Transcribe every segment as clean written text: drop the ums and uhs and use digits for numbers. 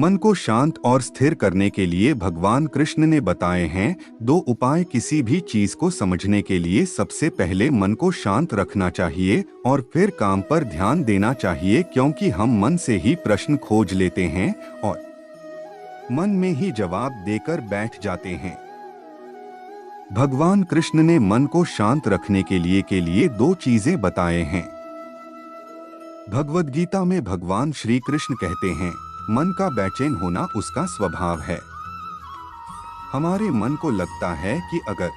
मन को शांत और स्थिर करने के लिए भगवान कृष्ण ने बताए हैं 2 उपाय। किसी भी चीज को समझने के लिए सबसे पहले मन को शांत रखना चाहिए और फिर काम पर ध्यान देना चाहिए, क्योंकि हम मन से ही प्रश्न खोज लेते हैं और मन में ही जवाब देकर बैठ जाते हैं। भगवान कृष्ण ने मन को शांत रखने के लिए 2 चीजें बताए हैं। भगवद गीता में भगवान श्री कृष्ण कहते हैं, मन का बेचैन होना उसका स्वभाव है। हमारे मन को लगता है कि अगर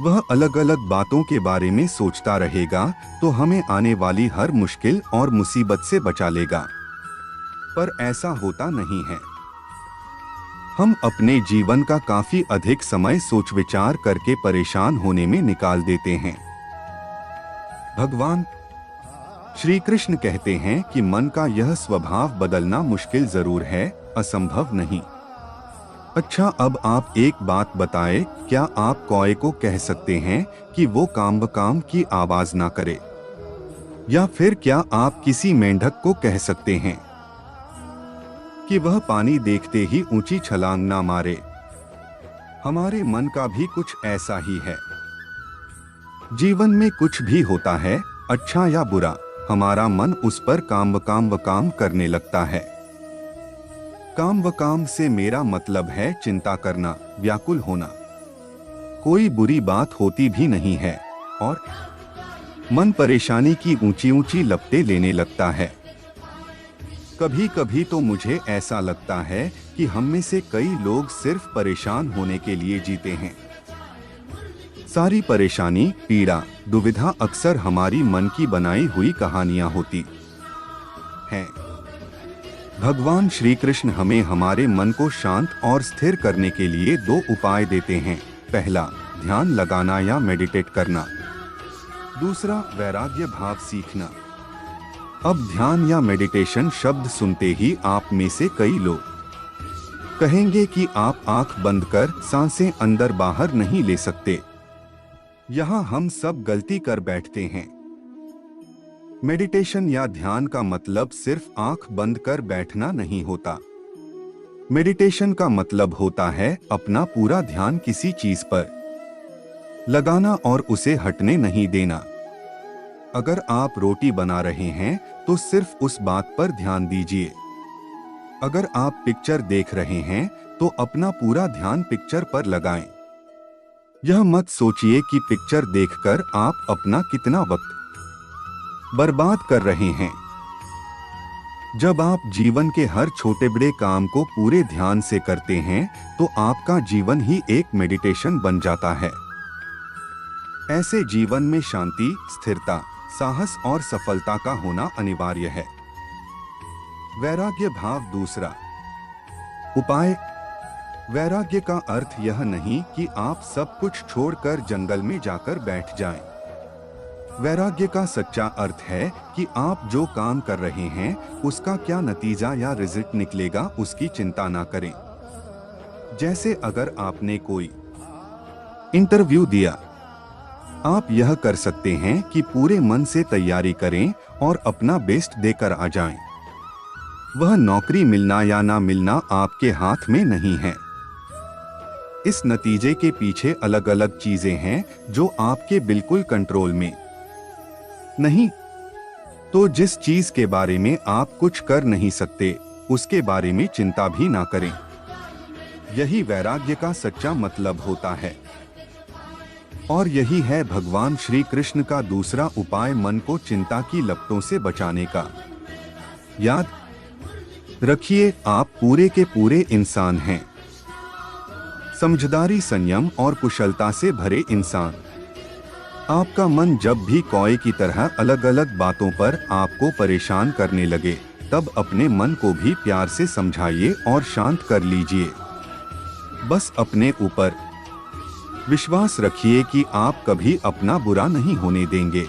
वह अलग अलग बातों के बारे में सोचता रहेगा तो हमें आने वाली हर मुश्किल और मुसीबत से बचा लेगा, पर ऐसा होता नहीं है। हम अपने जीवन का काफी अधिक समय सोच विचार करके परेशान होने में निकाल देते हैं। भगवान श्री कृष्ण कहते हैं कि मन का यह स्वभाव बदलना मुश्किल जरूर है, असंभव नहीं। अच्छा, अब आप एक बात बताएं, क्या आप कौए को कह सकते हैं कि वो काम की आवाज ना करे? या फिर क्या आप किसी मेंढक को कह सकते हैं कि वह पानी देखते ही ऊंची छलांग ना मारे? हमारे मन का भी कुछ ऐसा ही है। जीवन में कुछ भी होता है, अच्छा या बुरा, हमारा मन उस पर काम करने लगता है। काम से मेरा मतलब है चिंता करना, व्याकुल होना। कोई बुरी बात होती भी नहीं है और मन परेशानी की ऊंची ऊंची लपटें लेने लगता है। कभी कभी तो मुझे ऐसा लगता है कि हम में से कई लोग सिर्फ परेशान होने के लिए जीते हैं। सारी परेशानी, पीड़ा, दुविधा अक्सर हमारी मन की बनाई हुई कहानियां होती हैं। भगवान श्री कृष्ण हमें हमारे मन को शांत और स्थिर करने के लिए 2 उपाय देते हैं। पहला, ध्यान लगाना या मेडिटेट करना। दूसरा, वैराग्य भाव सीखना। अब ध्यान या मेडिटेशन शब्द सुनते ही आप में से कई लोग कहेंगे कि आप आंख बंद कर सांसें अंदर बाहर नहीं ले सकते। यहाँ हम सब गलती कर बैठते हैं। मेडिटेशन या ध्यान का मतलब सिर्फ आंख बंद कर बैठना नहीं होता। मेडिटेशन का मतलब होता है अपना पूरा ध्यान किसी चीज पर लगाना और उसे हटने नहीं देना। अगर आप रोटी बना रहे हैं तो सिर्फ उस बात पर ध्यान दीजिए। अगर आप पिक्चर देख रहे हैं तो अपना पूरा ध्यान पिक्चर पर लगाएं। यह मत सोचिए कि पिक्चर देखकर आप अपना कितना वक्त बर्बाद कर रहे हैं। जब आप जीवन के हर छोटे बड़े काम को पूरे ध्यान से करते हैं तो आपका जीवन ही एक मेडिटेशन बन जाता है। ऐसे जीवन में शांति, स्थिरता, साहस और सफलता का होना अनिवार्य है। वैराग्य भाव दूसरा उपाय। वैराग्य का अर्थ यह नहीं कि आप सब कुछ छोड़कर जंगल में जाकर बैठ जाएं। वैराग्य का सच्चा अर्थ है कि आप जो काम कर रहे हैं उसका क्या नतीजा या रिजल्ट निकलेगा उसकी चिंता ना करें। जैसे अगर आपने कोई इंटरव्यू दिया, आप यह कर सकते हैं कि पूरे मन से तैयारी करें और अपना बेस्ट देकर आ जाएं। वह नौकरी मिलना या ना मिलना आपके हाथ में नहीं है। इस नतीजे के पीछे अलग अलग चीजें हैं जो आपके बिल्कुल कंट्रोल में नहीं। तो जिस चीज के बारे में आप कुछ कर नहीं सकते उसके बारे में चिंता भी ना करें। यही वैराग्य का सच्चा मतलब होता है। और यही है भगवान श्री कृष्ण का दूसरा उपाय, मन को चिंता की लपटों से बचाने का। याद रखिए, आप पूरे के पूरे इंसान हैं। समझदारी, संयम और कुशलता से भरे इंसान। आपका मन जब भी कौए की तरह अलग अलग बातों पर आपको परेशान करने लगे तब अपने मन को भी प्यार से समझाइए और शांत कर लीजिए। बस अपने ऊपर विश्वास रखिए कि आप कभी अपना बुरा नहीं होने देंगे।